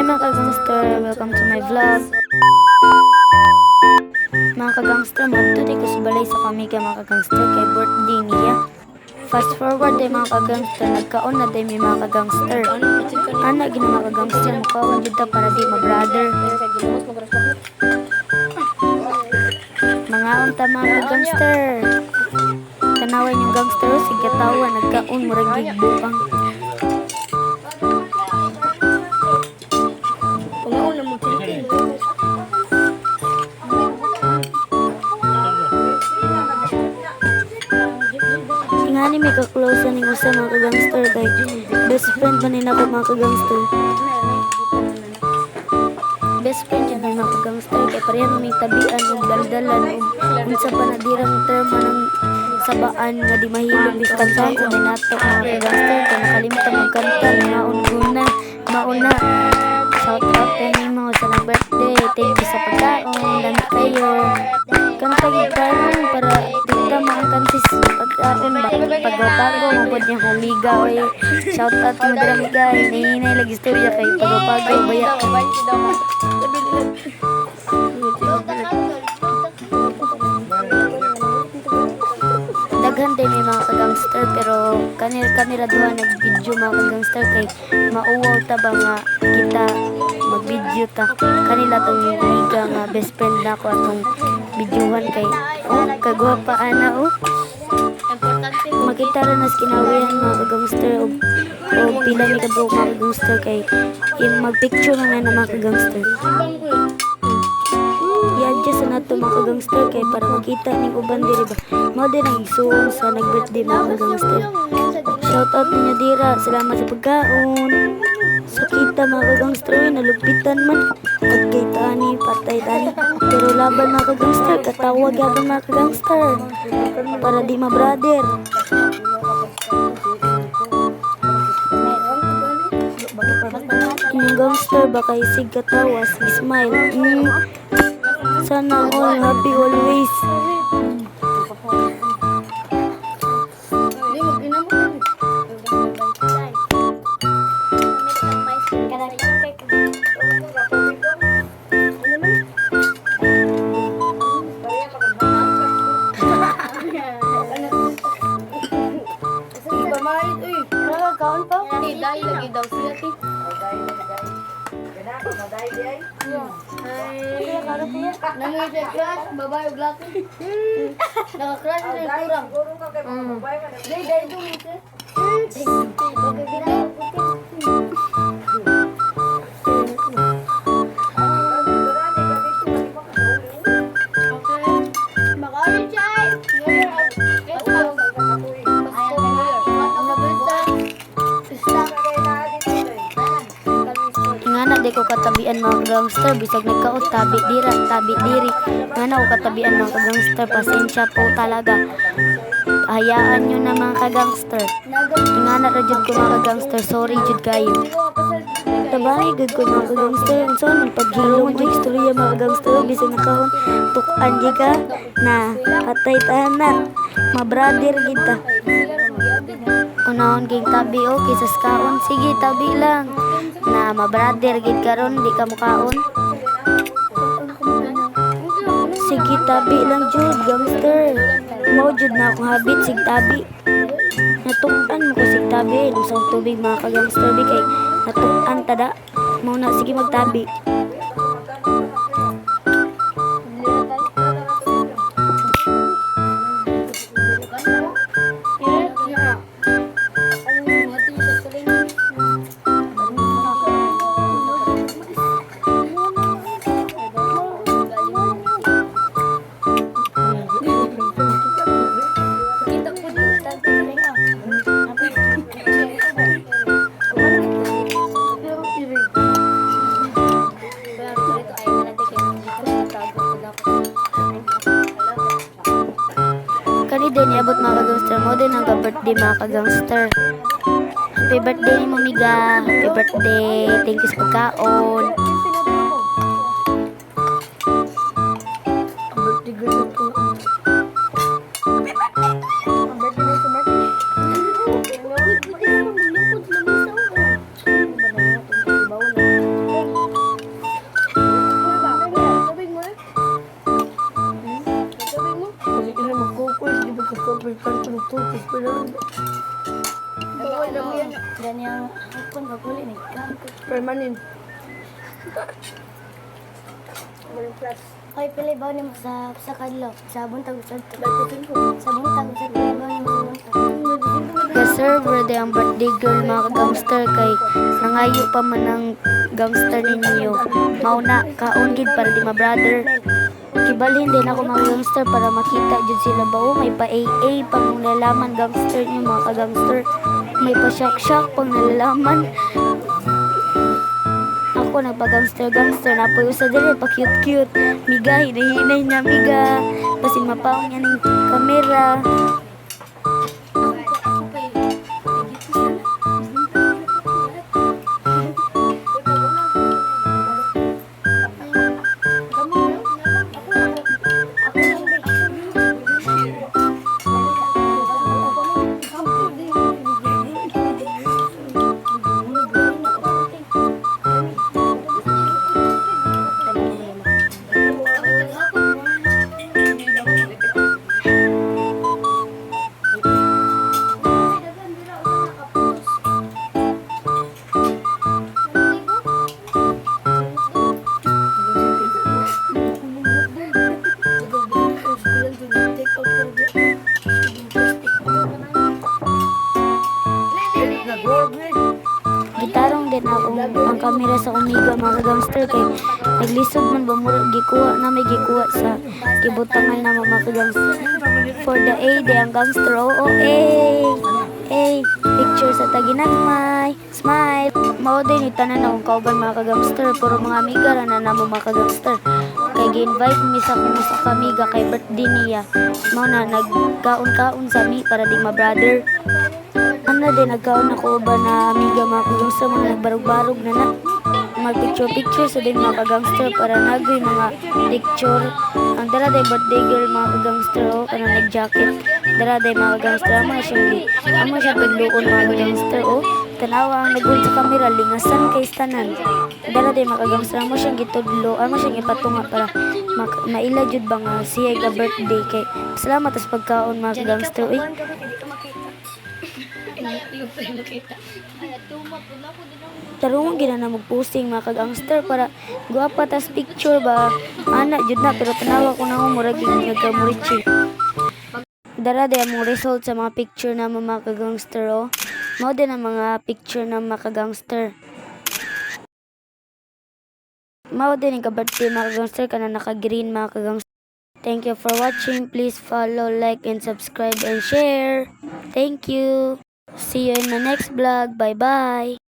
mga kagangster, welcome to my vlog. Mga kagangster, matuti ko sa balay sa kami kay mga kagangster kay birthday niya. Fast forward day mga kagangster, nagkaon na day may mga kagangster. Anak gina mga kagangster, mukawan dito para di ma-brother. Mga unta mga kagangster. Tanawan yung gangster, sige tawa, nagkaon, murag gigbukang. Ingani may ka-close ning usa mga kagangster kay best friend man nina ko mga kagangster. Best friend yun mga kagangster kay pareha may tabian ug daldalan ug unsa pa na dirang termo ng sabaan nga di mahilog biskan sa binato mga kagangster kay nakalimutan magkanta mauna shout out kay nimo sa birthday, thank you sa pagkaon, dami kayo. Kanta gitaron para dito mga kansis pagkaon ba pagpapago mabod niya humiga oy. Shout out mo dira miga hinay lagi istorya kay pagpapago baya. Daghan din may mga kagangster pero kanira duha nag-video mga kagangster kay mauwaw ta ba nga kita mag-video ta kanila tong liga nga best friend nako atong videohan kay kagwapa ana makita ra nas kinawihan mga kagangster og pila ni kadto mga kagangster kay mag-picture na mga kagangster. Just na nato mga kagangster kay para makita ning uban diri ba mao din ang isuon sa nag-birthday mga kagangster. Shout out ninyo dira, salamat sa pagkaon sa kita mga kagangster nalupitan man at kay tani patay tani pero laban mga kagangster katawag gyapon mga kagangster para di ma-brother. Inyong gangster ba kay sig katawa sig smile sana all happy always. Lagi daw siya ti. Nangit-crush, babae ug laki. Naka-crush na kurang. Day dong ito. Di ko katabian mga kagangster bisag nagkaot tabi diri ngana ko katabian mga kagangster pasensya po talaga hayaan nyo na mga kagangster ingana ra jud ko mga kagangster sorry jud kayo tabay gud ko mga kagangster unsa man paghilom mo istorya mga kagangster bisag nakaon tukan di ka na patay tana ma-brother kita unahon ging tabi o kisas kaon sige tabi lang na ma-brother gid karon di ka mukaon sige tabi lang jud gangster mao jud na akong habit sig tabi natukan mo ko sig tabi usang tubig mga kagangster bi kay natukan tada mao na sige magtabi. Kani din iabot mga kagangster mo din ang ka-birthday mga kagangster. Happy birthday ni mamiga, happy birthday, thank you sa pagkaon. Maguli ni ka. Permanent. Hoy, pili ba nimo sa kadlaw? Sa buntag usad. Sa buntag usad pili ba nimo sa buntag? Ka-server day ang birthday girl mga ka-gangster kay nangayo pa man ang gangster ninyo. Mauna, kaon gid para di ma-brother. Kibalhin din ako mga gangster para makita jud sila ba may pa-AA pang nalalaman gangster niyo mga ka-gangster. May pa-shock pang nalalaman. Ako nagpa-gangster-gangster na po sa dili pa cute-cute. Miga, hinahinay na miga. Kasi mapaong yan ng kamera. Gitarong din ako ang kamera sa Omega mga gangster kay naglisod man ba mura gikuha na may gikuha sa gibutangan na mga gangster for the A day ang gangster oo picture sa taginagmay smile mao din itanan akong kauban mga gangster puro mga amiga ra na namo mga gangster kay gi-invite mi sa kuno sa kamiga kay birthday niya mao na nagkaon-kaon sa mi para di ma brother. Ano din, nagkaon ako ba na amiga mga kagangster, mga nagbarog-barog na mag-picture-picture sa din mga kagangster para nagoy mga picture. Ang dara day birthday girl mga kagangster, kanang nag-jacket. Dara day mga kagangster, amo siya pagluon mga kagangster, tanawa ang nagul sa kamera, lingasan kay stanan. Dara day mga kagangster, amo siyang gitudlo, amo siyang ipatunga para maila jud ba nga siya ka birthday kay salamat sa pagkaon mga kagangster. Tarungan gina na mag-posting mga kag-angster para guwapa tas picture ba ana jud na pero tanawa ko na murag nagkamurichi. Dara day among result sa mga picture na mga kag-angster mao din ang mga picture na mga kag-angster. Mao din ang birthday mga kag-angster kana naka-green mga kag-angster. Thank you for watching. Please follow, like, and subscribe and share. Thank you. See you in the next vlog. Bye-bye.